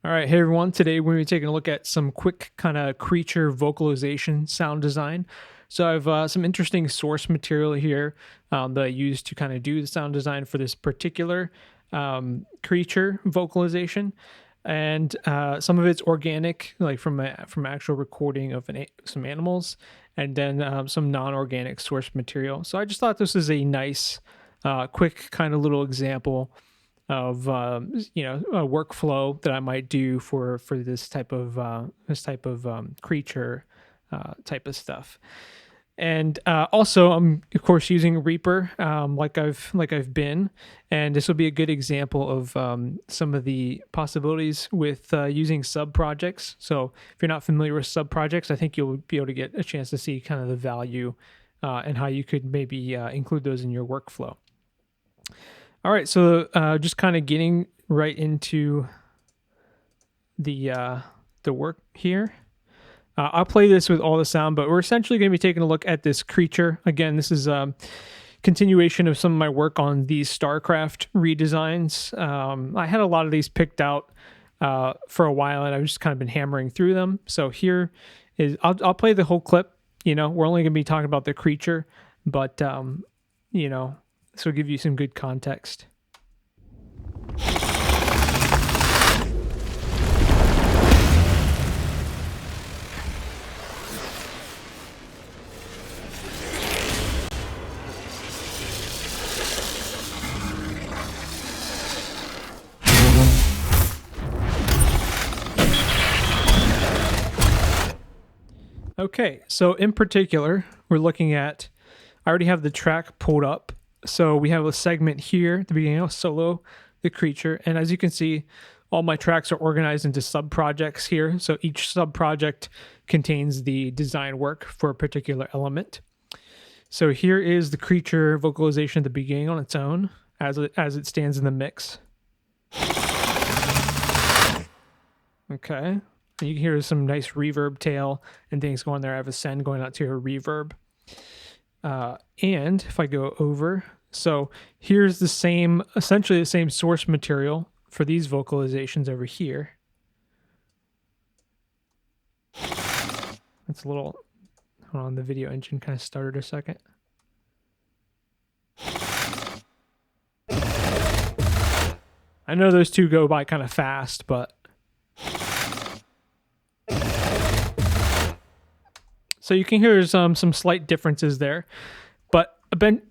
All right, hey everyone. Today we're going to be taking a look at some quick kind of creature vocalization sound design. So I have some interesting source material here that I used to kind of do the sound design for this particular creature vocalization. And some of it's organic, like from actual recording of some animals, and then some non-organic source material. So I just thought this is a nice, quick kind of little example of a workflow that I might do for this type of creature type of stuff. And also, I'm of course using Reaper, like I've been, and this will be a good example of some of the possibilities with using subprojects. So if you're not familiar with subprojects, I think you'll be able to get a chance to see kind of the value and how you could maybe include those in your workflow. All right, so just kind of getting right into the work here. I'll play this with all the sound, but we're essentially going to be taking a look at this creature. Again, this is a continuation of some of my work on these StarCraft redesigns. I had a lot of these picked out for a while, and I've just kind of been hammering through them. So here is, I'll play the whole clip. You know, we're only going to be talking about the creature, but this will give you some good context. Okay, so in particular, we're looking at, I already have the track pulled up. So we have a segment here at the beginning of solo, the creature. And as you can see, all my tracks are organized into subprojects here. So each subproject contains the design work for a particular element. So here is the creature vocalization at the beginning on its own as it stands in the mix. Okay. And you can hear some nice reverb tail and things going there. I have a send going out to your reverb. And if I go over, so here's the same, essentially the same source material for these vocalizations over here. That's a little, hold on, the video engine kind of started a second. I know those two go by kind of fast, but so you can hear some slight differences there, but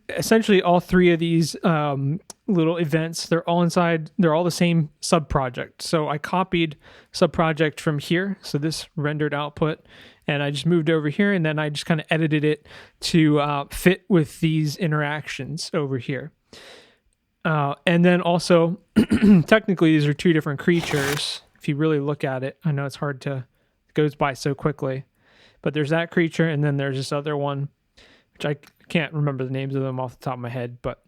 essentially all three of these little events, they're all the same subproject. So I copied subproject from here, so this rendered output, and I just moved over here, and then I just kind of edited it to fit with these interactions over here. And then also, technically these are two different creatures. If you really look at it, I know it's hard to, it goes by so quickly. But there's that creature, and then there's this other one, which I can't remember the names of them off the top of my head. But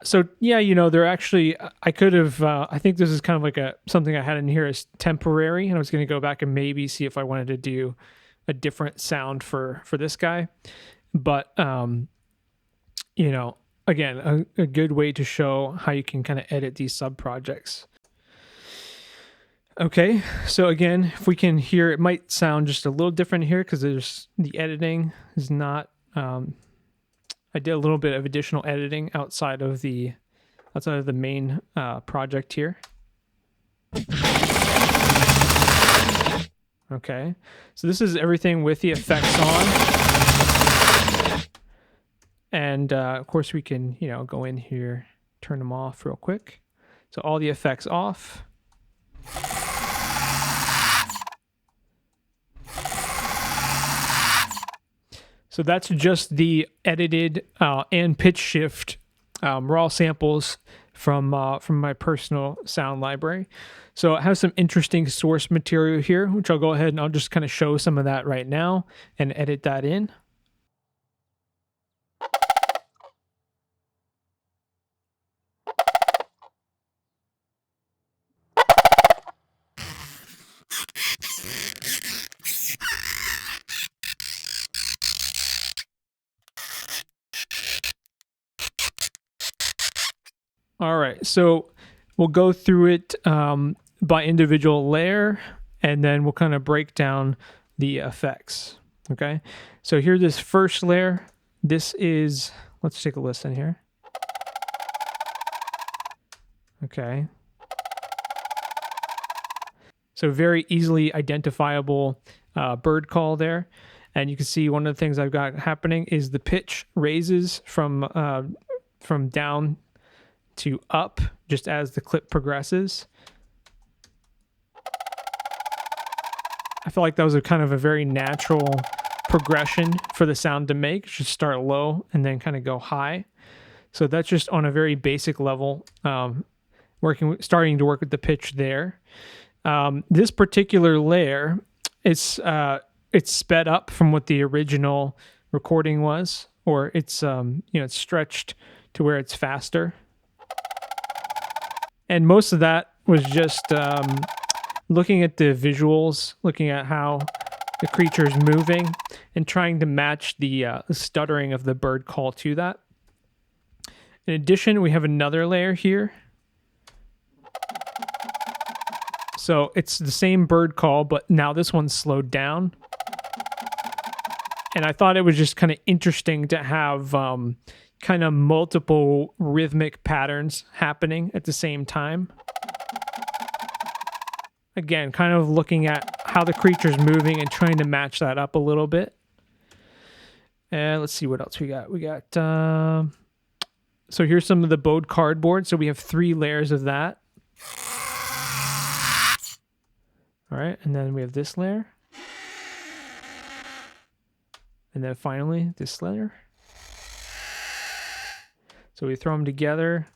so yeah, they're actually, I could have, I think this is kind of like something I had in here as temporary, and I was going to go back and maybe see if I wanted to do a different sound for this guy. But again, a good way to show how you can kind of edit these subprojects. Okay, so again, if we can hear, it might sound just a little different here because there's the editing is not. I did a little bit of additional editing outside of the main project here. Okay, so this is everything with the effects on, and of course we can go in here, turn them off real quick. So all the effects off. So that's just the edited and pitch shift raw samples from my personal sound library. So it has some interesting source material here, which I'll go ahead and I'll just kind of show some of that right now and edit that in. All right, so we'll go through it by individual layer, and then we'll kind of break down the effects. Okay, so here, this first layer, this is, let's take a listen here. Okay. So very easily identifiable bird call there. And you can see one of the things I've got happening is the pitch raises from down to up just as the clip progresses. I feel like that was a kind of a very natural progression for the sound to make. It should start low and then kind of go high. So that's just on a very basic level, starting to work with the pitch there. This particular layer, it's sped up from what the original recording was, or it's it's stretched to where it's faster. And most of that was just looking at the visuals, looking at how the creature is moving, and trying to match the stuttering of the bird call to that. In addition, we have another layer here. So it's the same bird call, but now this one's slowed down. And I thought it was just kind of interesting to have kind of multiple rhythmic patterns happening at the same time. Again, kind of looking at how the creature's moving and trying to match that up a little bit. And let's see what else we got. We got, so here's some of the bowed cardboard. So we have 3 layers of that. All right, and then we have this layer. And then finally, this layer. So we throw them together.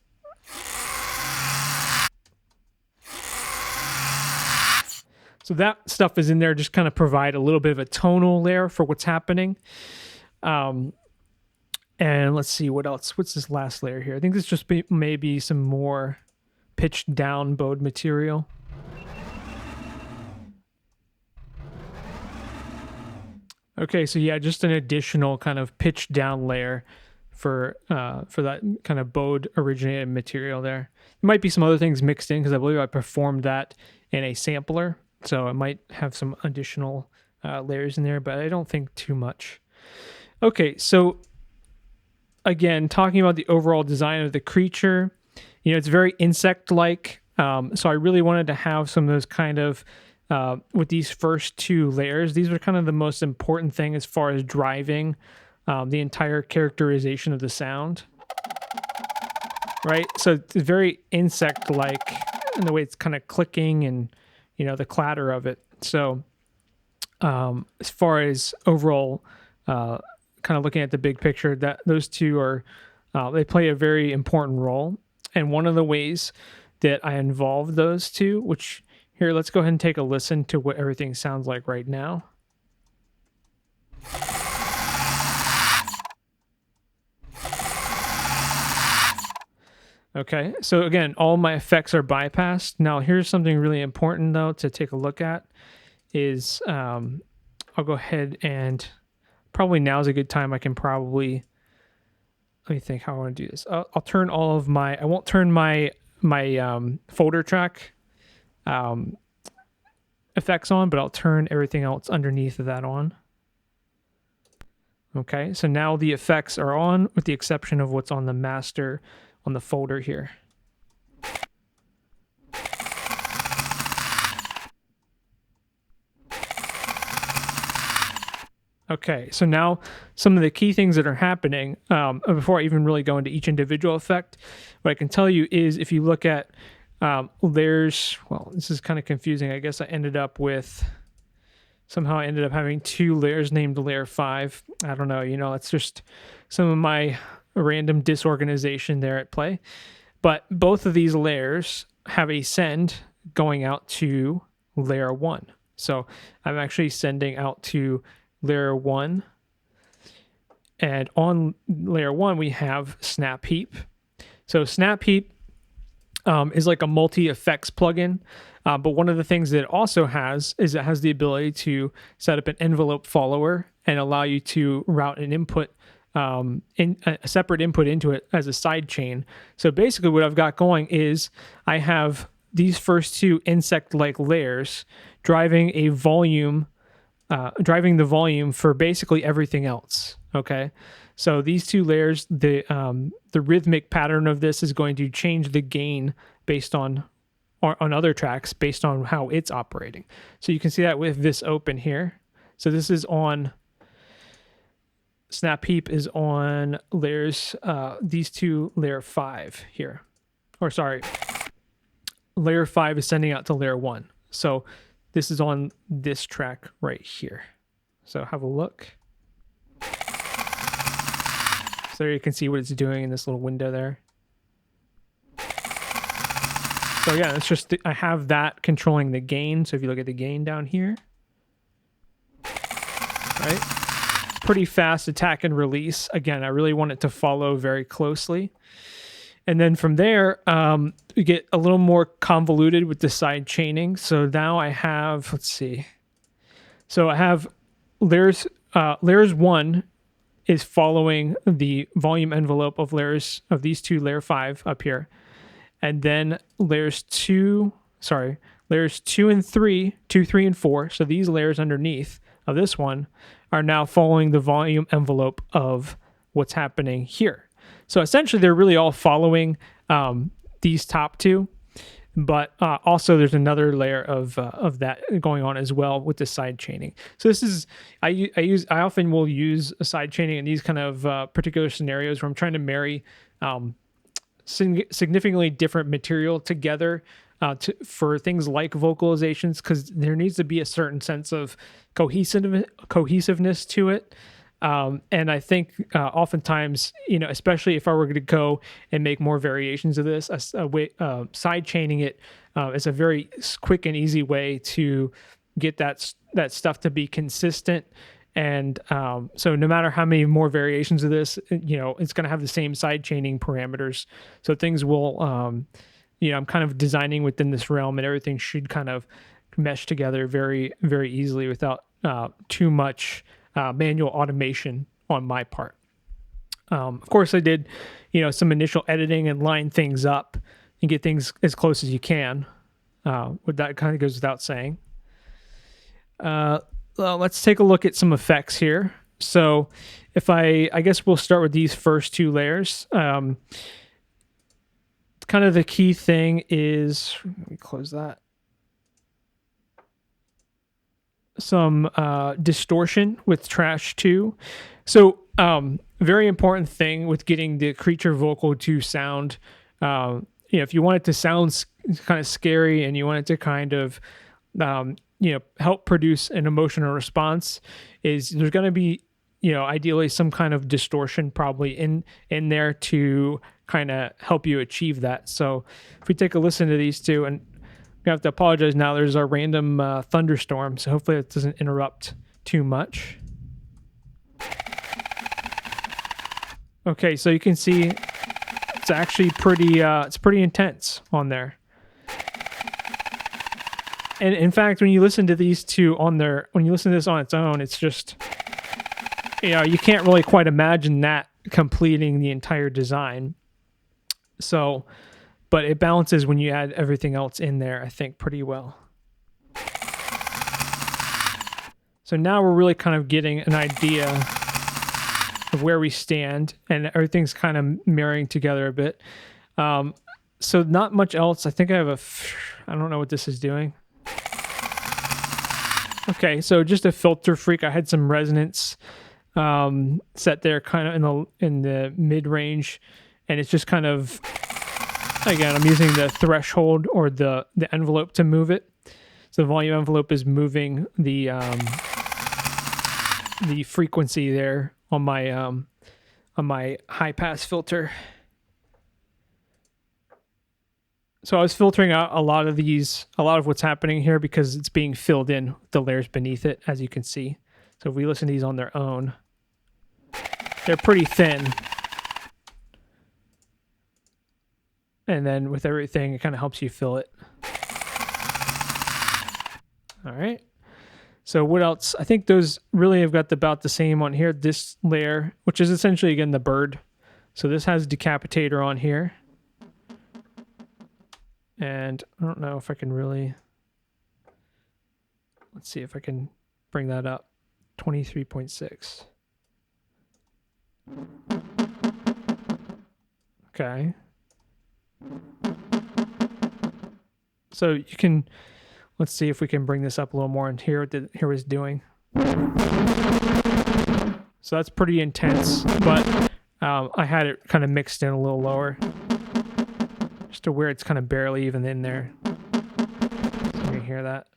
So that stuff is in there, just kind of provide a little bit of a tonal layer for what's happening. And let's see what else. What's this last layer here? I think this just maybe some more pitched down bowed material. Okay, so yeah, just an additional kind of pitched down layer for that kind of bowed originated material there. There might be some other things mixed in because I believe I performed that in a sampler. So it might have some additional layers in there, but I don't think too much. Okay, so again, talking about the overall design of the creature, it's very insect-like. So I really wanted to have some of those kind of, with these first 2 layers, these were kind of the most important thing as far as driving the entire characterization of the sound. Right? So it's very insect-like in the way it's kind of clicking and the clatter of it. So as far as overall kind of looking at the big picture, that those 2 are they play a very important role. And one of the ways that I involved those 2, which here, let's go ahead and take a listen to what everything sounds like right now. Okay, so again, all my effects are bypassed. Now, here's something really important, though, to take a look at is I'll go ahead and probably now's a good time. I can probably, let me think how I want to do this. I'll turn all of my, I won't turn my folder track effects on, but I'll turn everything else underneath of that on. Okay, so now the effects are on with the exception of what's on the master on the folder here. Okay, so now some of the key things that are happening, before I even really go into each individual effect, what I can tell you is if you look at layers, well, this is kind of confusing. I guess somehow I ended up having 2 layers named layer 5. I don't know, it's just some of my random disorganization there at play. But both of these layers have a send going out to layer 1. So I'm actually sending out to layer 1. And on layer 1, we have Snap Heap. So Snap Heap is like a multi-effects plugin. But one of the things that it also has is it has the ability to set up an envelope follower and allow you to route an input, in a separate input into it as a side chain. So basically what I've got going is I have these first two insect-like layers driving a volume, driving the volume for basically everything else. Okay, so these two layers, the rhythmic pattern of this is going to change the gain based on other tracks based on how it's operating. So you can see that with this open here. So this is on Snap Heap is on layers, these two layer 5 here, or sorry, layer 5 is sending out to layer 1. So this is on this track right here. So have a look. So there you can see what it's doing in this little window there. So yeah, it's just, I have that controlling the gain. So if you look at the gain down here, right? Pretty fast attack and release. Again, I really want it to follow very closely. And then from there, we get a little more convoluted with the side chaining. So now I have, let's see. So I have layers 1 is following the volume envelope of layers of these two layer 5 up here. And then layers 2 and 3, 2, 3, and 4. So these layers underneath of this one are now following the volume envelope of what's happening here. So essentially, they're really all following these top two, but also there's another layer of that going on as well with the side chaining. So this is I often will use a side chaining in these kind of particular scenarios where I'm trying to marry significantly different material together for things like vocalizations, because there needs to be a certain sense of cohesiveness to it. And I think oftentimes, especially if I were going to go and make more variations of this, side chaining it is a very quick and easy way to get that stuff to be consistent. And so no matter how many more variations of this, it's going to have the same side chaining parameters. So things will, I'm kind of designing within this realm, and everything should kind of mesh together very, very easily without too much manual automation on my part. Of course, I did, some initial editing and line things up and get things as close as you can. That kind of goes without saying. Let's take a look at some effects here. So if I guess we'll start with these first two layers. Kind of the key thing is, let me close that. Some distortion with Trash 2. So very important thing with getting the creature vocal to sound, if you want it to sound kind of scary and you want it to kind of, help produce an emotional response, is there's going to be, ideally some kind of distortion probably in there to kind of help you achieve that. So if we take a listen to these two, and we have to apologize now, there's a random thunderstorm, so hopefully it doesn't interrupt too much. Okay, so you can see it's actually pretty intense on there. And in fact, when you listen to these two when you listen to this on its own, it's just, you can't really quite imagine that completing the entire design. So, but it balances when you add everything else in there, I think, pretty well. So now we're really kind of getting an idea of where we stand, and everything's kind of marrying together a bit. So not much else. I think I have I don't know what this is doing. Okay, so just a filter freak. I had some resonance set there kind of in the mid-range, and it's just kind of, again, I'm using the threshold or the envelope to move it. So the volume envelope is moving the frequency there on my high pass filter. So I was filtering out a lot of what's happening here because it's being filled in with the layers beneath it, as you can see. So if we listen to these on their own, they're pretty thin. And then with everything, it kind of helps you fill it. All right. So what else? I think those really have got about the same on here. This layer, which is essentially, again, the bird. So this has Decapitator on here. And I don't know if I can really, let's see if I can bring that up. 23.6. Okay. So you can, let's see if we can bring this up a little more and hear what it's doing. So that's pretty intense, but I had it kind of mixed in a little lower, just to where it's kind of barely even in there. So you can hear that.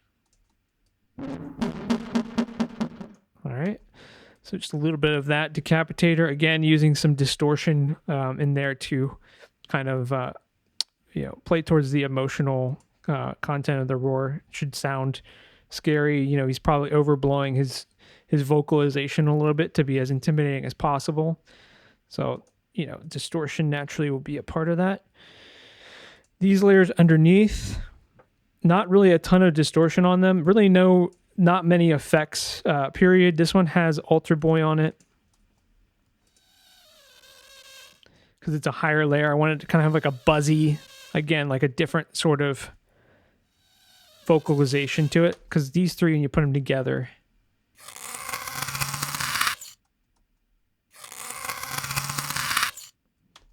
All right. So just a little bit of that decapitator, again, using some distortion in there to kind of, play towards the emotional content of the roar. It should sound scary. He's probably overblowing his vocalization a little bit to be as intimidating as possible. So, distortion naturally will be a part of that. These layers underneath, not really a ton of distortion on them. Really not many effects, period. This one has Alter Boy on it because it's a higher layer. I wanted to kind of have like a buzzy, again, like a different sort of vocalization to it, because these three, when you put them together,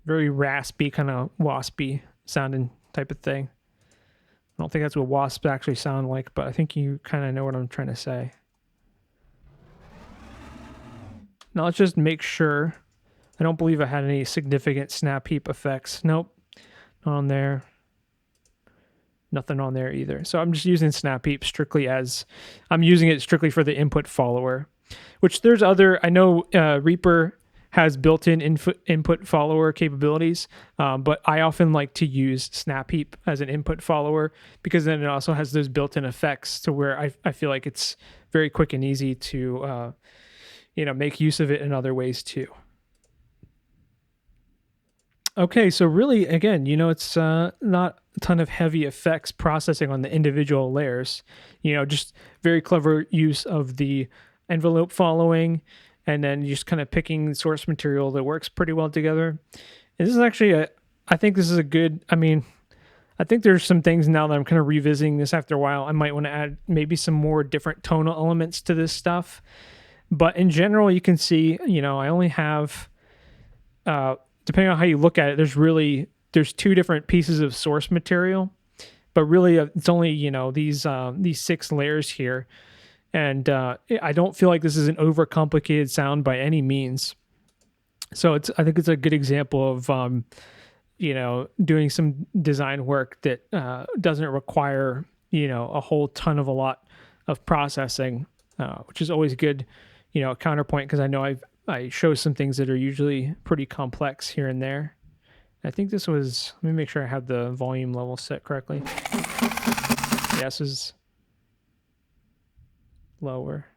very raspy, kind of waspy sounding type of thing. I don't think that's what wasps actually sound like, but I think you kind of know what I'm trying to say. Now let's just make sure. I don't believe I had any significant snap heap effects. Nope, not on there. Nothing on there either. So I'm just using snap heap strictly as, I'm using it strictly for the input follower, which there's other, I know Reaper has built-in input follower capabilities, but I often like to use snap heap as an input follower because then it also has those built-in effects to where I feel like it's very quick and easy to make use of it in other ways too. Okay, so really, again, it's not a ton of heavy effects processing on the individual layers. Just very clever use of the envelope following, and then just kind of picking source material that works pretty well together. And this is actually I think this is a good, I think there's some things now that I'm kind of revisiting this after a while. I might want to add maybe some more different tonal elements to this stuff. But in general, you can see, I only have, depending on how you look at it, there's two different pieces of source material, but really it's only, these 6 layers here. And I don't feel like this is an overcomplicated sound by any means. So I think it's a good example of, doing some design work that doesn't require, a whole ton of a lot of processing, which is always good, a counterpoint, because I know I show some things that are usually pretty complex here and there. I think this was, let me make sure I have the volume level set correctly. Yeah, this is lower.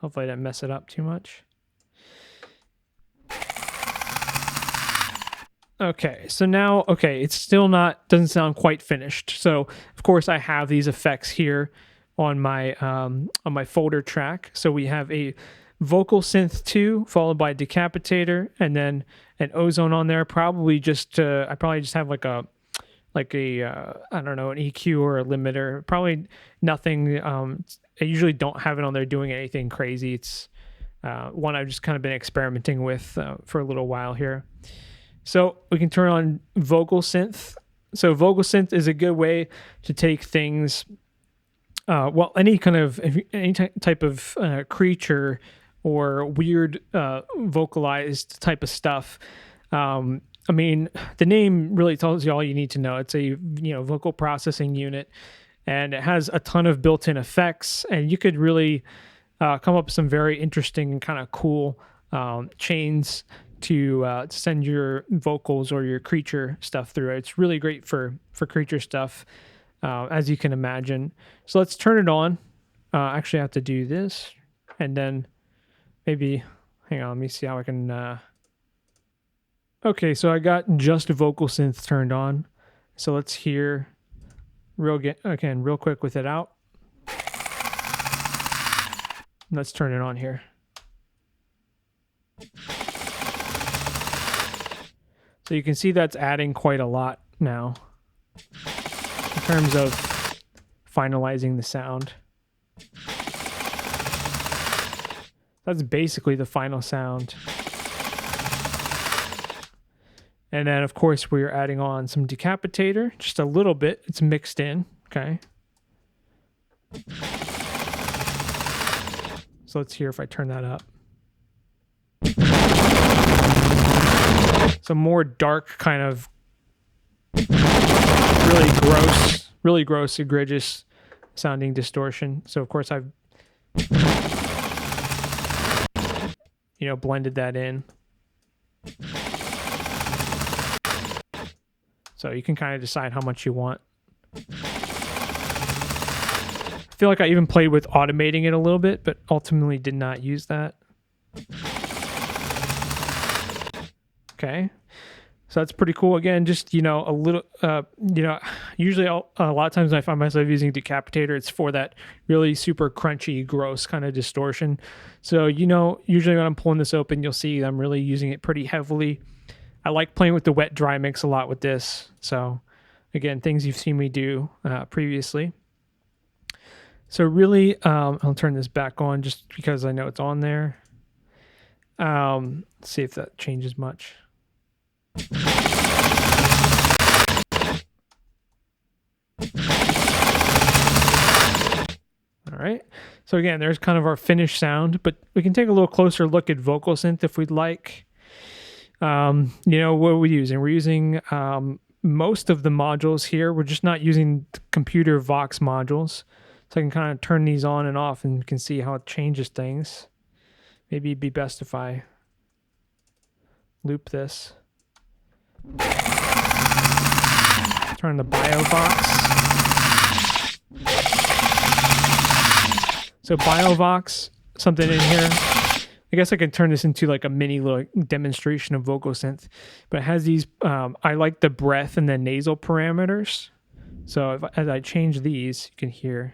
Hopefully I didn't mess it up too much. Okay, so now, it's still doesn't sound quite finished. So of course I have these effects here on my folder track. So we have a Vocalsynth 2 followed by Decapitator, and then an ozone on there. Probably just I probably just have like a I don't know, an EQ or a limiter. Probably nothing. I usually don't have it on there doing anything crazy. It's one I've just kind of been experimenting with for a little while here. So we can turn on Vocalsynth. So Vocalsynth is a good way to take things, any type of creature or weird vocalized type of stuff. The name really tells you all you need to know. It's a vocal processing unit, and it has a ton of built-in effects, and you could really come up with some very interesting and kind of cool chains to send your vocals or your creature stuff through. It's really great for creature stuff, as you can imagine. So let's turn it on. Actually, I have to do this, and then maybe, hang on, let me see how I can... Okay, so I got just Vocalsynth turned on. So let's hear real quick with it out. Let's turn it on here. So you can see that's adding quite a lot now. in terms of finalizing the sound. That's basically the final sound. And then, of course, we're adding on some decapitator, just a little bit. It's mixed in, okay? So let's hear if I turn that up. Some more dark kind of really gross, egregious sounding distortion. So, of course, I've blended that in. So you can kind of decide how much you want. I feel like I even played with automating it a little bit, but ultimately did not use that. Okay. So that's pretty cool. Again, just, a little, usually a lot of times when I find myself using decapitator, it's for that really super crunchy, gross kind of distortion. So, usually when I'm pulling this open, you'll see I'm really using it pretty heavily. I like playing with the wet dry mix a lot with this. So again, things you've seen me do previously. So really, I'll turn this back on just because I know it's on there. Let's see if that changes much. All right. So again, there's kind of our finished sound, but we can take a little closer look at Vocalsynth if we'd like. What are we using? We're using most of the modules here. We're just not using the computer Vox modules. So I can kind of turn these on and off and you can see how it changes things. Maybe it'd be best if I loop this. Turn the BioVox. So BioVox, something in here. I guess I can turn this into like a mini little demonstration of Vocalsynth, but it has these, I like the breath and the nasal parameters. So as I change these, you can hear.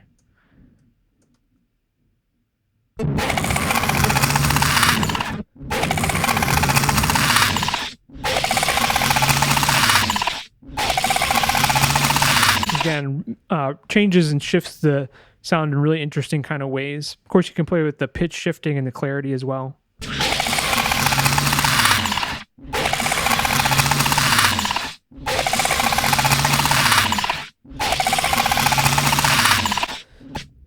Again, changes and shifts the sound in really interesting kind of ways. Of course, you can play with the pitch shifting and the clarity as well.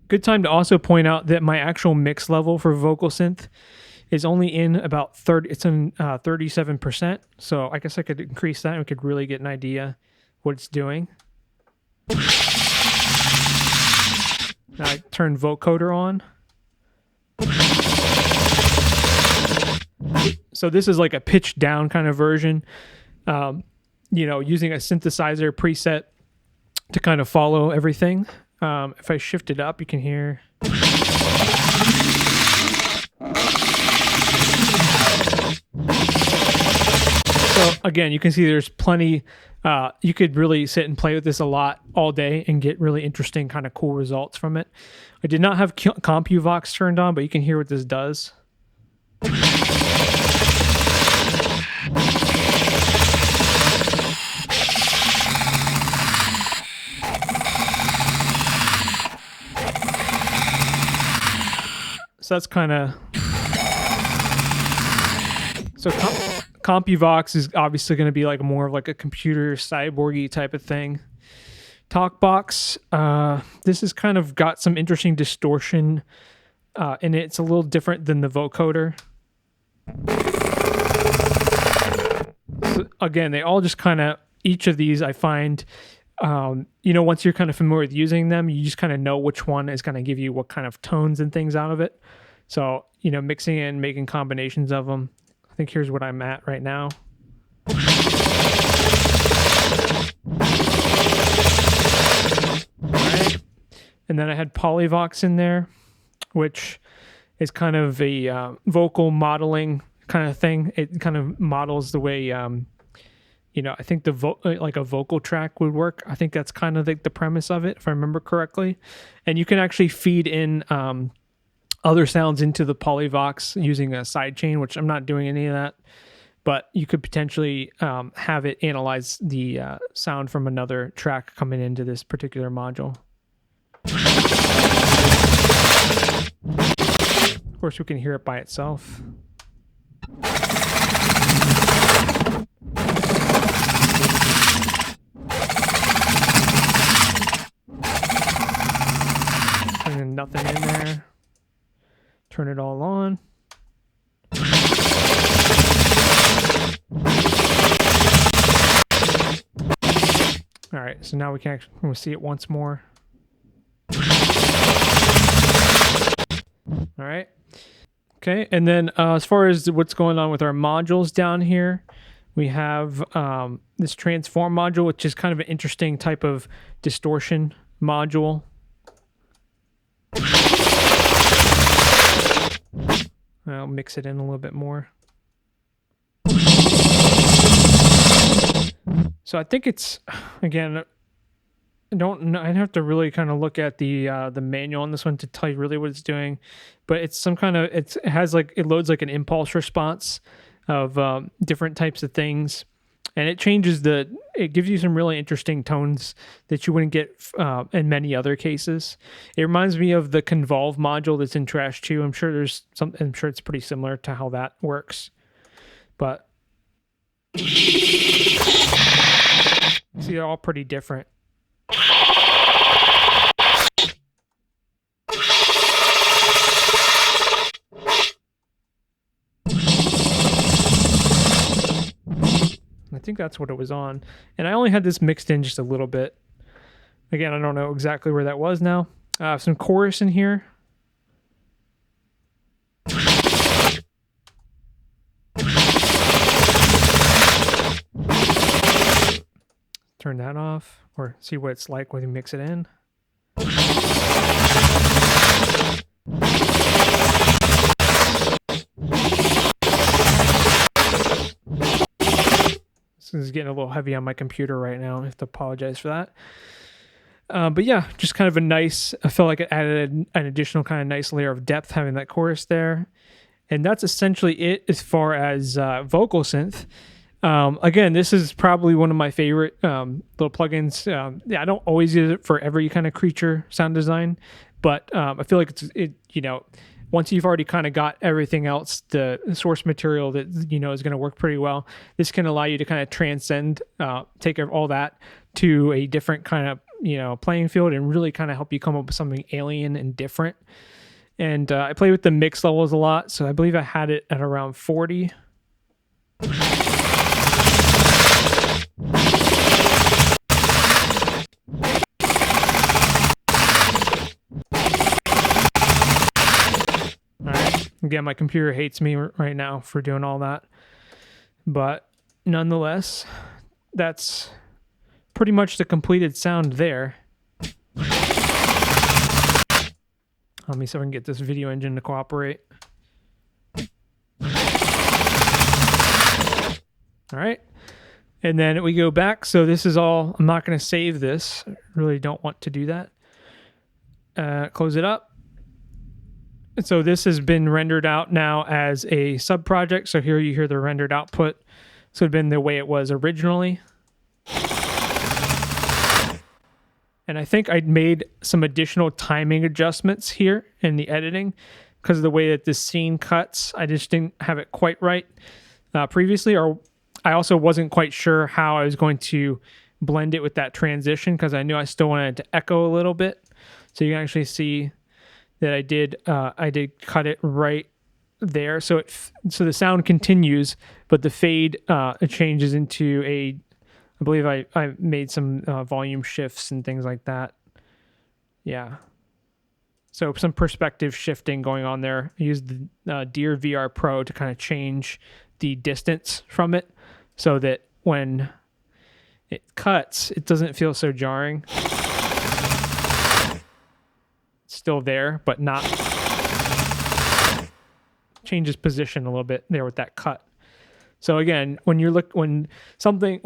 Good time to also point out that my actual mix level for Vocalsynth is only in about 37%. So I guess I could increase that and we could really get an idea what it's doing. Now I turn vocoder on. So this is like a pitch down kind of version. Using a synthesizer preset to kind of follow everything. If I shift it up, you can hear. So again, you can see there's plenty. You could really sit and play with this a lot all day and get really interesting kind of cool results from it. I did not have CompuVox turned on, but you can hear what this does. So that's kind of... So CompuVox is obviously going to be like more of like a computer cyborgy type of thing. TalkBox, this has kind of got some interesting distortion in it. It's a little different than the vocoder. So again, they all just kind of, each of these I find, once you're kind of familiar with using them, you just kind of know which one is going to give you what kind of tones and things out of it. So, mixing in, making combinations of them. I think here's what I'm at right now. All right. And then I had Polyvox in there, which is kind of a vocal modeling kind of thing. It kind of models the way, I think like a vocal track would work. I think that's kind of like the premise of it, if I remember correctly. And you can actually feed in other sounds into the Polyvox using a sidechain, which I'm not doing any of that. but you could potentially have it analyze the sound from another track coming into this particular module. Of course, we can hear it by itself. And nothing in there. Turn it all on. All right, so now we can actually we'll see it once more. All right. Okay, and then as far as what's going on with our modules down here, we have this transform module, which is kind of an interesting type of distortion module. I'll mix it in a little bit more. So I think it's, again, I don't know. I'd have to really kind of look at the manual on this one to tell you really what it's doing, but it's some kind of it has like it loads like an impulse response of different types of things, and it changes it gives you some really interesting tones that you wouldn't get in many other cases. It reminds me of the Convolve module that's in Trash 2. I'm sure it's pretty similar to how that works, but see, they're all pretty different. I think that's what it was on. And I only had this mixed in just a little bit. Again, I don't know exactly where that was now. Some chorus in here. Turn that off, or see what it's like when you mix it in. This is getting a little heavy on my computer right now. I have to apologize for that. But yeah, just kind of a nice, I felt like it added an additional kind of nice layer of depth having that chorus there. And that's essentially it as far as Vocalsynth. Again, this is probably one of my favorite little plugins. I don't always use it for every kind of creature sound design, but I feel like once you've already kind of got everything else, the source material that is going to work pretty well, this can allow you to kind of transcend, take all that to a different kind of playing field and really kind of help you come up with something alien and different. And I play with the mix levels a lot, so I believe I had it at around 40. Again, my computer hates me right now for doing all that. But nonetheless, that's pretty much the completed sound there. Let me see if I can get this video engine to cooperate. All right. And then we go back. So this is all, I'm not going to save this. I really don't want to do that. Close it up. So this has been rendered out now as a subproject. So here you hear the rendered output. So it'd been the way it was originally. And I think I made some additional timing adjustments here in the editing because of the way that this scene cuts. I just didn't have it quite right previously, or I also wasn't quite sure how I was going to blend it with that transition because I knew I still wanted it to echo a little bit. So you can actually see that I did cut it right there. So the sound continues, but the fade it changes into a, I believe I made some volume shifts and things like that. Yeah. So some perspective shifting going on there. I used the Deer VR Pro to kind of change the distance from it so that when it cuts, it doesn't feel so jarring. It's still there, but not. Changes position a little bit there with that cut. So again, when you have something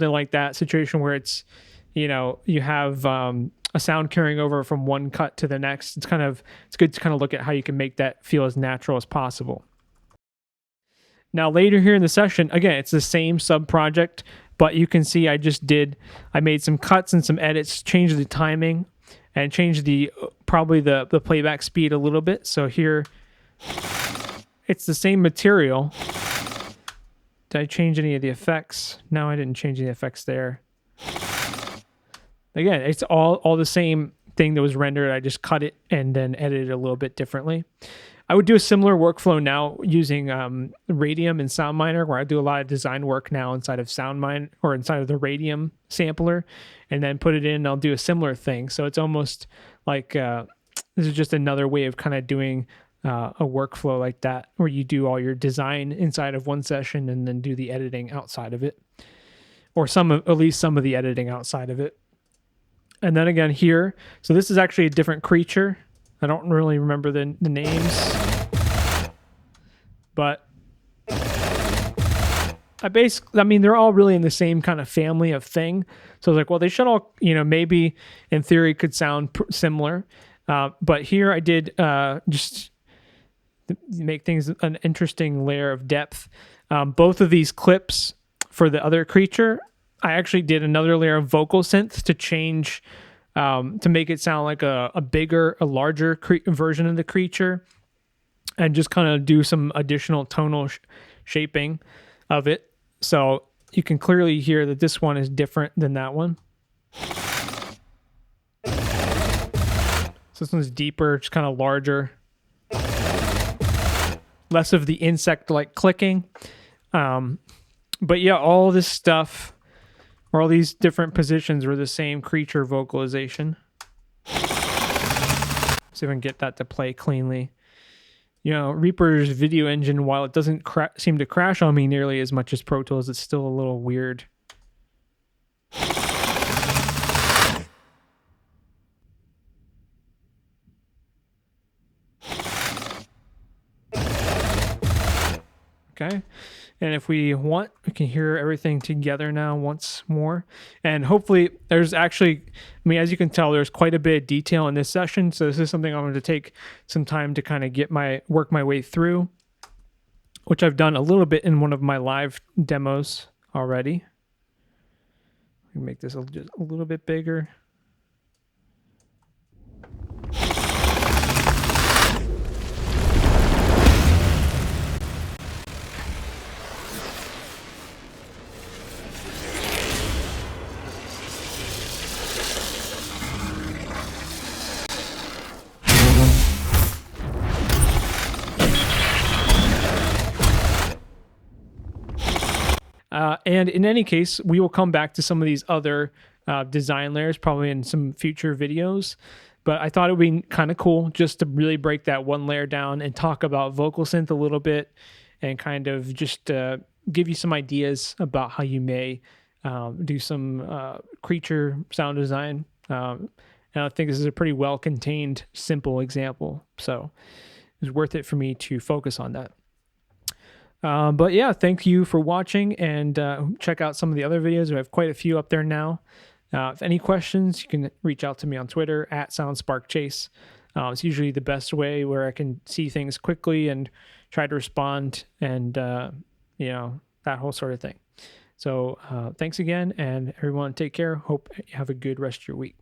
like that situation where it's, you have a sound carrying over from one cut to the next, it's good to kind of look at how you can make that feel as natural as possible. Now later here in the session, again, it's the same sub project, but you can see I made some cuts and some edits, changed the timing and changed probably the playback speed a little bit. So here it's the same material. Did I change any of the effects? No, I didn't change any effects there. Again, it's all the same thing that was rendered. I just cut it and then edited it a little bit differently. I would do a similar workflow now using Radium and SoundMiner, where I do a lot of design work now inside of SoundMiner or inside of the Radium sampler, and then put it in. I'll do a similar thing. So it's almost like this is just another way of kind of doing a workflow like that, where you do all your design inside of one session and then do the editing outside of it, or at least some of the editing outside of it. And then again here, so this is actually a different creature. I don't really remember the names, but I mean, they're all really in the same kind of family of thing. So I was like, well, they should all, maybe in theory could sound similar. But here I did just make things an interesting layer of depth. Both of these clips for the other creature, I actually did another layer of vocal synth to change, to make it sound like a larger version of the creature, and just kind of do some additional tonal shaping of it. So you can clearly hear that this one is different than that one. So this one's deeper, just kind of larger. Less of the insect-like clicking. But yeah, all this stuff, or all these different positions, were the same creature vocalization. See if I can get that to play cleanly. Reaper's video engine, while it doesn't seem to crash on me nearly as much as Pro Tools, it's still a little weird. Okay. And if we want, we can hear everything together now once more. And hopefully there's actually, as you can tell, there's quite a bit of detail in this session. So this is something I'm going to take some time to kind of work my way through, which I've done a little bit in one of my live demos already. Let me make this just a little bit bigger. And in any case, we will come back to some of these other design layers probably in some future videos. But I thought it would be kind of cool just to really break that one layer down and talk about Vocalsynth a little bit, and kind of just give you some ideas about how you may do some creature sound design. And I think this is a pretty well-contained, simple example. So it was worth it for me to focus on that. But yeah, thank you for watching, and check out some of the other videos. We have quite a few up there now. If any questions, you can reach out to me on Twitter at SoundSparkChase. It's usually the best way, where I can see things quickly and try to respond, and that whole sort of thing. So thanks again, and everyone take care. Hope you have a good rest of your week.